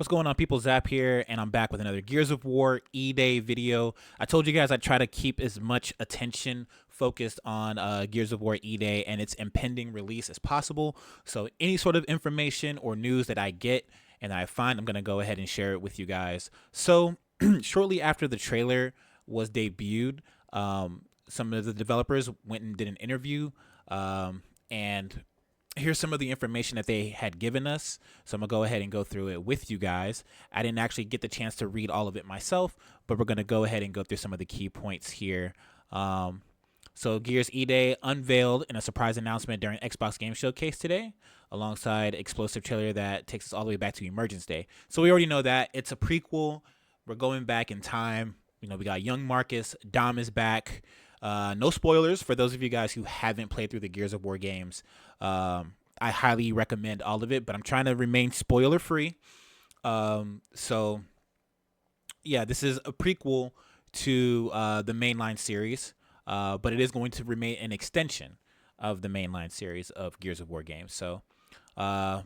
What's going on, people? Zap here, and I'm back with another Gears of War E-Day video. I told you guys I'd try to keep as much attention focused on Gears of War E-Day and its impending release as possible. So any sort of information or news that I get and I find, I'm going to go ahead and share it with you guys. So shortly after the trailer was debuted, some of the developers went and did an interview, and here's some of the information that they had given us. So I'm gonna go ahead and go through it with you guys. I didn't actually get the chance to read all of it myself, but we're gonna go ahead and go through some of the key points here. So Gears E-Day unveiled in a surprise announcement during Xbox Game Showcase today, alongside explosive trailer that takes us all the way back to Emergence Day. So we already know that it's a prequel. We're going back in time. You know, we got young Marcus. Dom is back. No spoilers for those of you guys who haven't played through the Gears of War games. I highly recommend all of it, but I'm trying to remain spoiler free. So yeah, this is a prequel to the mainline series, but it is going to remain an extension of the mainline series of Gears of War games. So let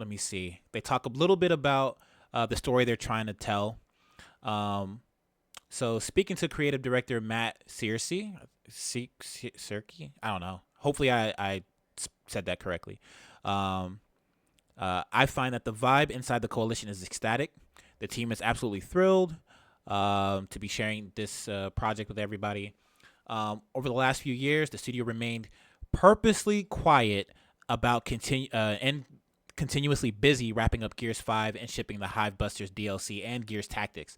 me see. They talk a little bit about the story they're trying to tell. So speaking to creative director Matt Searcy, I don't know. Hopefully I said that correctly. I find that the vibe inside the coalition is ecstatic. The team is absolutely thrilled to be sharing this project with everybody. Over the last few years, the studio remained purposely quiet about continuously busy wrapping up Gears 5 and shipping the Hive Busters DLC and Gears Tactics.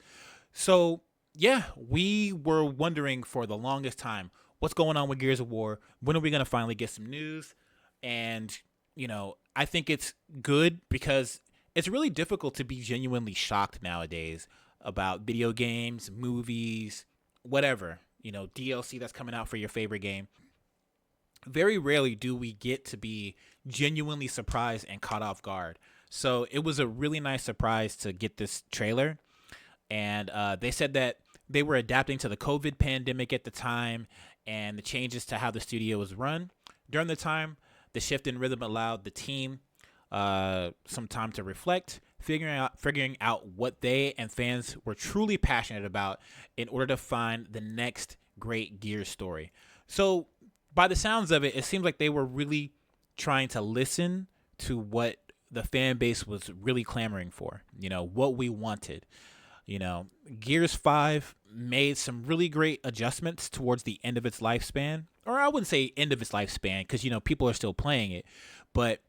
So yeah, we were wondering for the longest time, what's going on with Gears of War? When are we going to finally get some news? And, you know, I think it's good because it's really difficult to be genuinely shocked nowadays about video games, movies, whatever, you know, DLC that's coming out for your favorite game. Very rarely do we get to be genuinely surprised and caught off guard. So it was a really nice surprise to get this trailer. And they said that they were adapting to the COVID pandemic at the time and the changes to how the studio was run. During the time, the shift in rhythm allowed the team some time to reflect, figuring out what they and fans were truly passionate about in order to find the next great Gears story. So by the sounds of it, it seems like they were really trying to listen to what the fan base was really clamoring for, you know, what we wanted. You know, Gears 5 made some really great adjustments towards the end of its lifespan. Or I wouldn't say end of its lifespan because, you know, people are still playing it. But,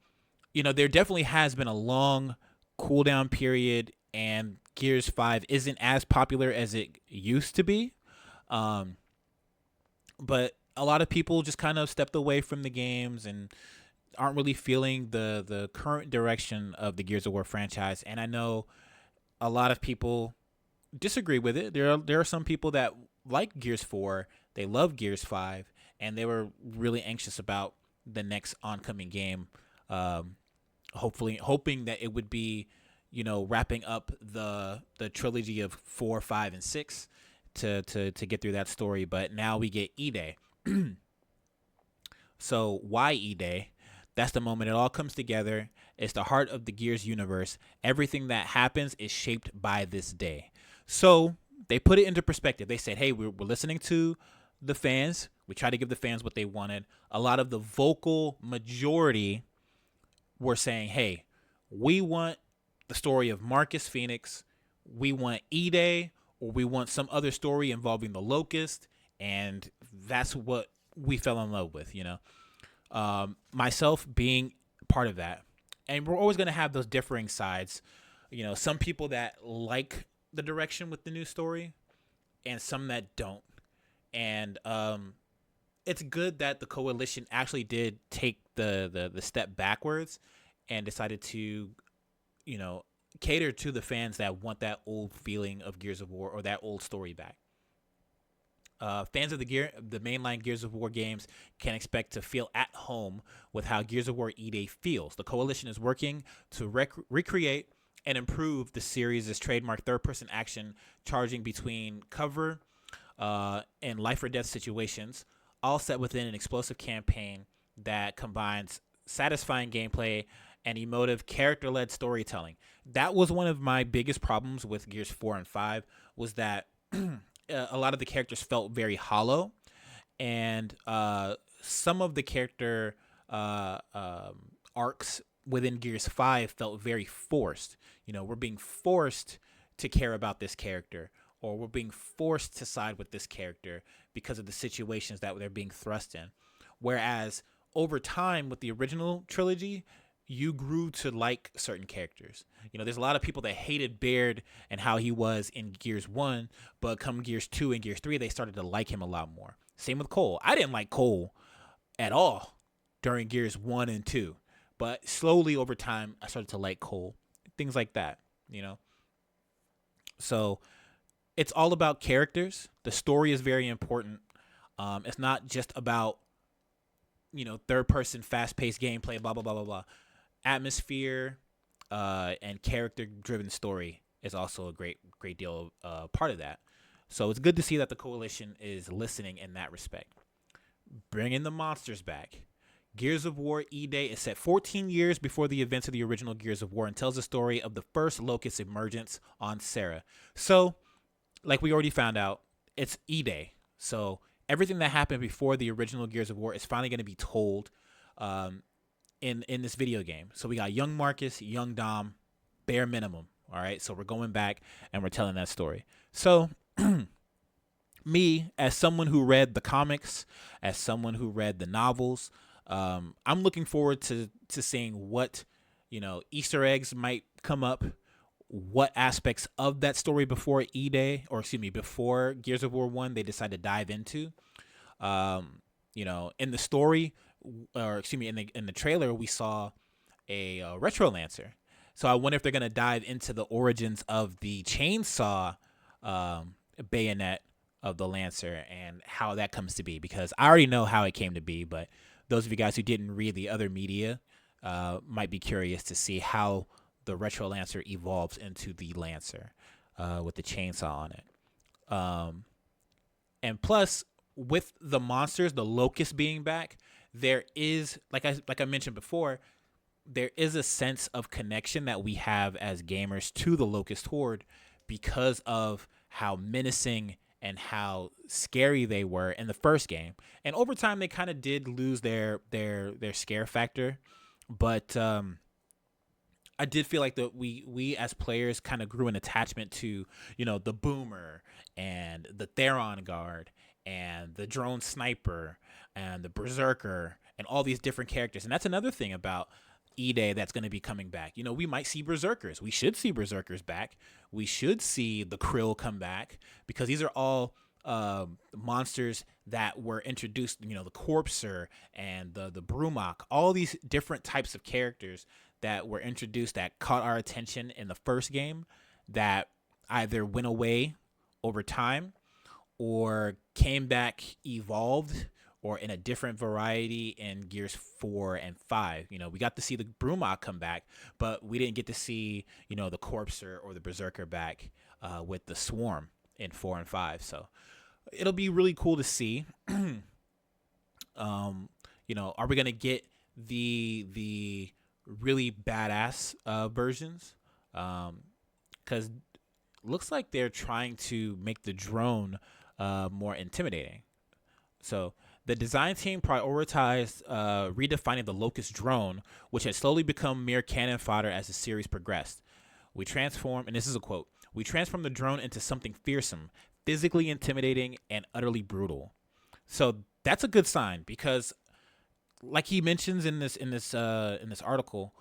you know, there definitely has been a long cooldown period and Gears 5 isn't as popular as it used to be. But a lot of people just kind of stepped away from the games and aren't really feeling the current direction of the Gears of War franchise. And I know a lot of people disagree with it. There are some people that like Gears 4, they love Gears 5, and they were really anxious about the next oncoming game. Hoping that it would be, you know, wrapping up the trilogy of 4, 5, and 6 to get through that story. But now we get E-Day. So why E-Day? That's the moment it all comes together. It's the heart of the Gears universe. Everything that happens is shaped by this day. So they put it into perspective. They said, hey, we're listening to the fans. We try to give the fans what they wanted. A lot of the vocal majority were saying, hey, we want the story of Marcus Phoenix. We want E-Day, or we want some other story involving the Locust. And that's what we fell in love with, you know. Myself being part of that. And we're always going to have those differing sides. You know, some people that like the direction with the new story and some that don't. And it's good that the coalition actually did take the step backwards and decided to, you know, cater to the fans that want that old feeling of Gears of War or that old story back. Fans of the mainline Gears of War games can expect to feel at home with how Gears of War E-Day feels. The Coalition is working to recreate and improve the series' trademark third-person action, charging between cover and life-or-death situations, all set within an explosive campaign that combines satisfying gameplay and emotive character-led storytelling. That was one of my biggest problems with Gears 4 and 5 was that a lot of the characters felt very hollow, and some of the character arcs within Gears 5 felt very forced. We're being forced to care about this character, or we're being forced to side with this character because of the situations that they're being thrust in. Whereas over time with the original trilogy, you grew to like certain characters. There's a lot of people that hated Baird and how he was in Gears 1, but come Gears 2 and Gears 3, they started to like him a lot more. Same with Cole. I didn't like Cole at all during Gears 1 and 2, but slowly over time, I started to like Cole. Things like that, So it's all about characters. The story is very important. It's not just about, third person, fast paced gameplay, blah, blah, blah, blah, blah. Atmosphere and character driven story is also a great deal part of that. So it's good to see that the Coalition is listening in that respect. Bringing the monsters back. Gears of War E-Day is set 14 years before the events of the original Gears of War and tells the story of the first Locust emergence on Sera. So, like we already found out, it's E-Day. So everything that happened before the original Gears of War is finally going to be told in this video game. So we got young Marcus, young Dom, bare minimum. All right, so we're going back and we're telling that story. So me, as someone who read the comics, as someone who read the novels, I'm looking forward to seeing what Easter eggs might come up, what aspects of that story before before Gears of War 1 they decide to dive into. In the story, in the trailer, we saw a Retro Lancer. So I wonder if they're gonna dive into the origins of the chainsaw bayonet of the Lancer and how that comes to be, because I already know how it came to be, but those of you guys who didn't read the other media might be curious to see how the Retro Lancer evolves into the Lancer with the chainsaw on it. And plus, with the monsters, the Locust being back, there is, like I mentioned before, there is a sense of connection that we have as gamers to the Locust Horde because of how menacing and how scary they were in the first game. And over time, they kind of did lose their scare factor, but I did feel like that we as players kind of grew an attachment to the Boomer and the Theron Guard and the Drone Sniper and the Berserker and all these different characters. And that's another thing about E-Day that's going to be coming back. We might see Berserkers. We should see Berserkers back. We should see the Krill come back, because these are all monsters that were introduced, the Corpser and the Brumok, all these different types of characters that were introduced that caught our attention in the first game that either went away over time or came back evolved or in a different variety in Gears 4 and 5. We got to see the Brumok come back, but we didn't get to see, the Corpser or the Berserker back with the Swarm in 4 and 5. So it'll be really cool to see. Are we going to get the really badass versions? Because looks like they're trying to make the drone more intimidating. So the design team prioritized redefining the Locust drone, which had slowly become mere cannon fodder as the series progressed. We transform, and this is a quote, "We transform the drone into something fearsome, physically intimidating, and utterly brutal." So that's a good sign, because like he mentions in this article,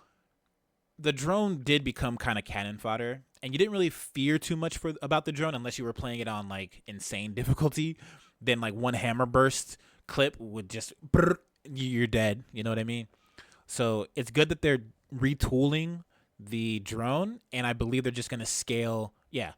the drone did become kind of cannon fodder, and you didn't really fear too much about the drone unless you were playing it on like insane difficulty. Then like one hammer burst clip would just you're dead. You know what I mean? So it's good that they're retooling the drone, and I believe they're just gonna scale. Yeah,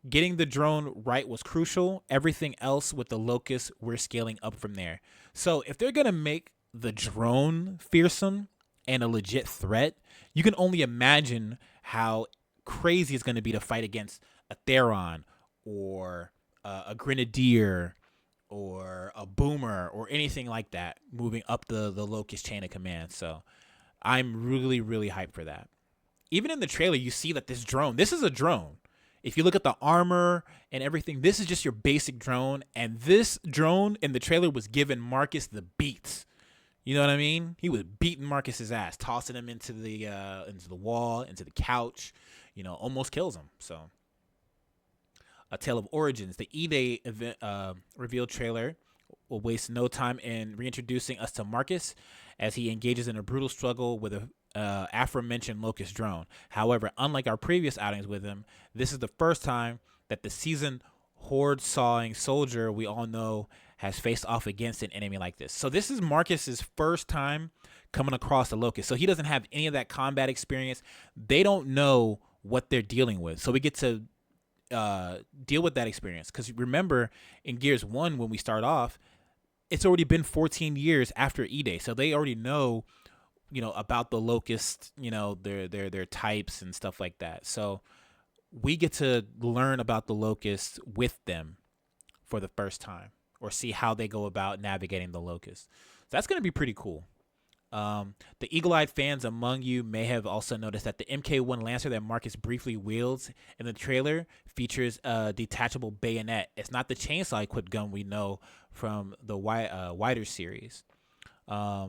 getting the drone right was crucial. Everything else with the Locust, we're scaling up from there. So if they're gonna make the drone fearsome and a legit threat, you can only imagine how crazy it's going to be to fight against a Theron or a Grenadier or a Boomer or anything like that moving up the Locust chain of command. So I'm really, really hyped for that. Even in the trailer, you see that this is a drone. If you look at the armor and everything, this is just your basic drone. And this drone in the trailer was giving Marcus the beats. You know what I mean? He was beating Marcus's ass, tossing him into the wall, into the couch. Almost kills him. So, A Tale of Origins, the E-Day event reveal trailer will waste no time in reintroducing us to Marcus as he engages in a brutal struggle with a aforementioned Locust drone. However, unlike our previous outings with him, this is the first time that the seasoned horde sawing soldier we all know has faced off against an enemy like this. So this is Marcus's first time coming across the Locust. So he doesn't have any of that combat experience. They don't know what they're dealing with. So we get to deal with that experience. Because remember, in Gears 1, when we start off, it's already been 14 years after E-Day. So they already know about the Locust, their types and stuff like that. So we get to learn about the Locust with them for the first time, or see how they go about navigating the Locust. So that's going to be pretty cool. The eagle-eyed fans among you may have also noticed that the MK1 Lancer that Marcus briefly wields in the trailer features a detachable bayonet. It's not the chainsaw-equipped gun we know from the wider series. A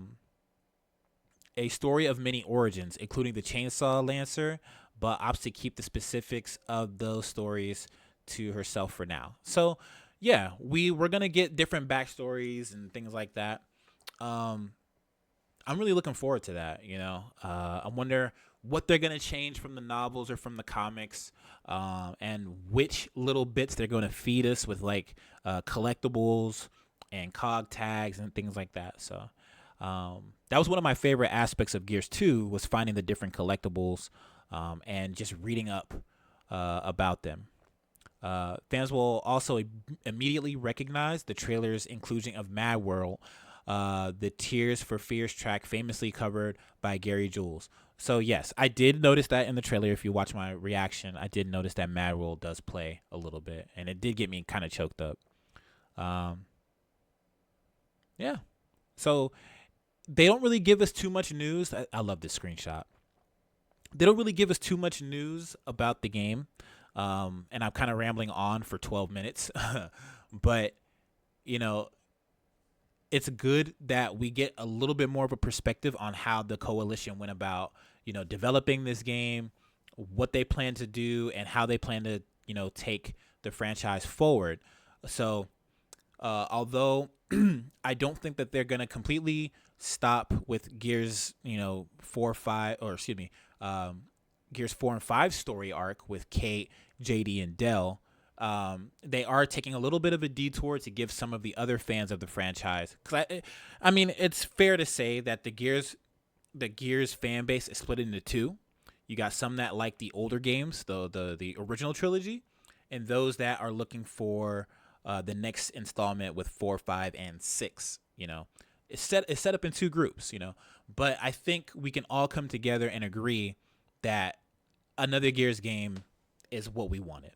story of many origins, including the Chainsaw Lancer, but opts to keep the specifics of those stories to herself for now. So, yeah, we're going to get different backstories and things like that. I'm really looking forward to that, I wonder what they're going to change from the novels or from the comics, and which little bits they're going to feed us with, like collectibles and cog tags and things like that. So that was one of my favorite aspects of Gears 2, was finding the different collectibles and just reading up about them. Fans will also immediately recognize the trailer's inclusion of Mad World, the Tears for Fears track famously covered by Gary Jules. So yes, I did notice that in the trailer. If you watch my reaction, I did notice that Mad World does play a little bit, and it did get me kind of choked up. Yeah. So they don't really give us too much news. I love this screenshot. They don't really give us too much news about the game. And I'm kind of rambling on for 12 minutes. But, it's good that we get a little bit more of a perspective on how the Coalition went about, developing this game, what they plan to do, and how they plan to, take the franchise forward. So, although I don't think that they're going to completely stop with Gears, 4, 5, or excuse me, Gears 4 and 5 story arc with Kate, JD, and Dell. They are taking a little bit of a detour to give some of the other fans of the franchise. Cause I mean, it's fair to say that the Gears fan base is split into two. You got some that like the older games, the original trilogy, and those that are looking for the next installment with 4, 5, and 6. It's set up in two groups. But I think we can all come together and agree that another Gears game is what we wanted.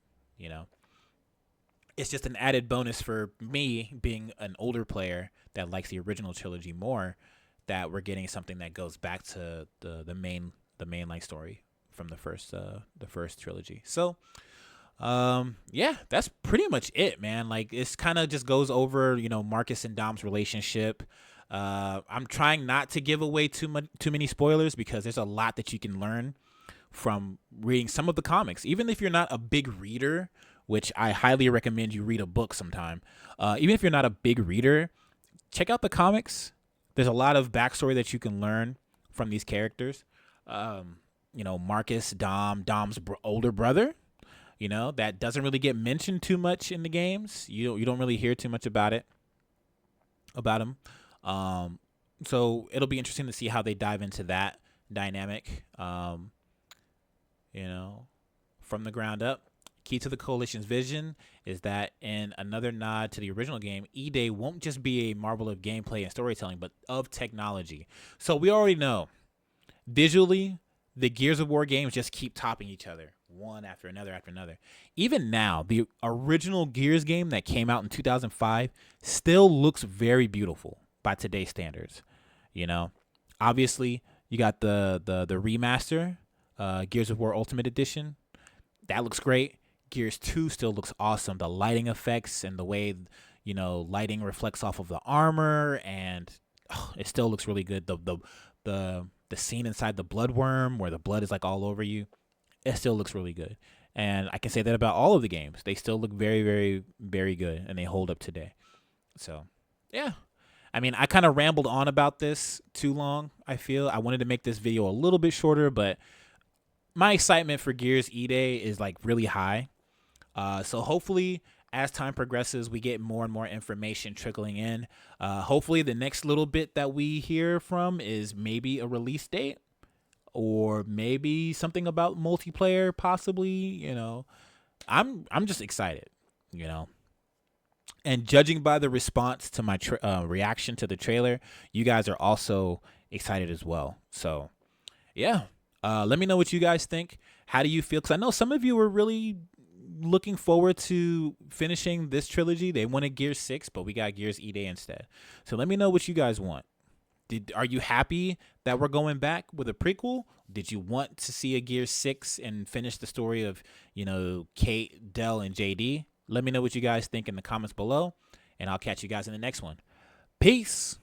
It's just an added bonus for me, being an older player that likes the original trilogy more, that we're getting something that goes back to the mainline story from the first trilogy. So, yeah, that's pretty much it, man. Like, it's kind of just goes over, Marcus and Dom's relationship. I'm trying not to give away too many spoilers, because there's a lot that you can learn from reading some of the comics. Even if you're not a big reader, which I highly recommend you read a book sometime. Even if you're not a big reader, check out the comics. There's a lot of backstory that you can learn from these characters. Marcus, Dom's older brother, that doesn't really get mentioned too much in the games. You don't really hear too much about him. So it'll be interesting to see how they dive into that dynamic, from the ground up. Key to the Coalition's vision is that, in another nod to the original game, E-Day won't just be a marvel of gameplay and storytelling, but of technology. So we already know, visually, the Gears of War games just keep topping each other, one after another after another. Even now, the original Gears game that came out in 2005 still looks very beautiful by today's standards. Obviously, You got the remaster, Gears of War Ultimate Edition. That looks great. Gears 2 still looks awesome. The lighting effects and the way, lighting reflects off of the armor, and it still looks really good. The scene inside the bloodworm where the blood is like all over you, it still looks really good. And I can say that about all of the games. They still look very, very, very good, and they hold up today. So, yeah. I mean, I kind of rambled on about this too long, I feel. I wanted to make this video a little bit shorter, but my excitement for Gears E-Day is like really high. So hopefully, as time progresses, we get more and more information trickling in. Hopefully, the next little bit that we hear from is maybe a release date, or maybe something about multiplayer, possibly. I'm just excited. And judging by the response to my reaction to the trailer, you guys are also excited as well. So, yeah. Let me know what you guys think. How do you feel? Because I know some of you were really looking forward to finishing this trilogy. They wanted Gears 6, but we got Gears E-Day instead. So let me know what you guys want. Are you happy that we're going back with a prequel? Did you want to see a Gears 6 and finish the story of, Kate, Del, and JD? Let me know what you guys think in the comments below, and I'll catch you guys in the next one. Peace.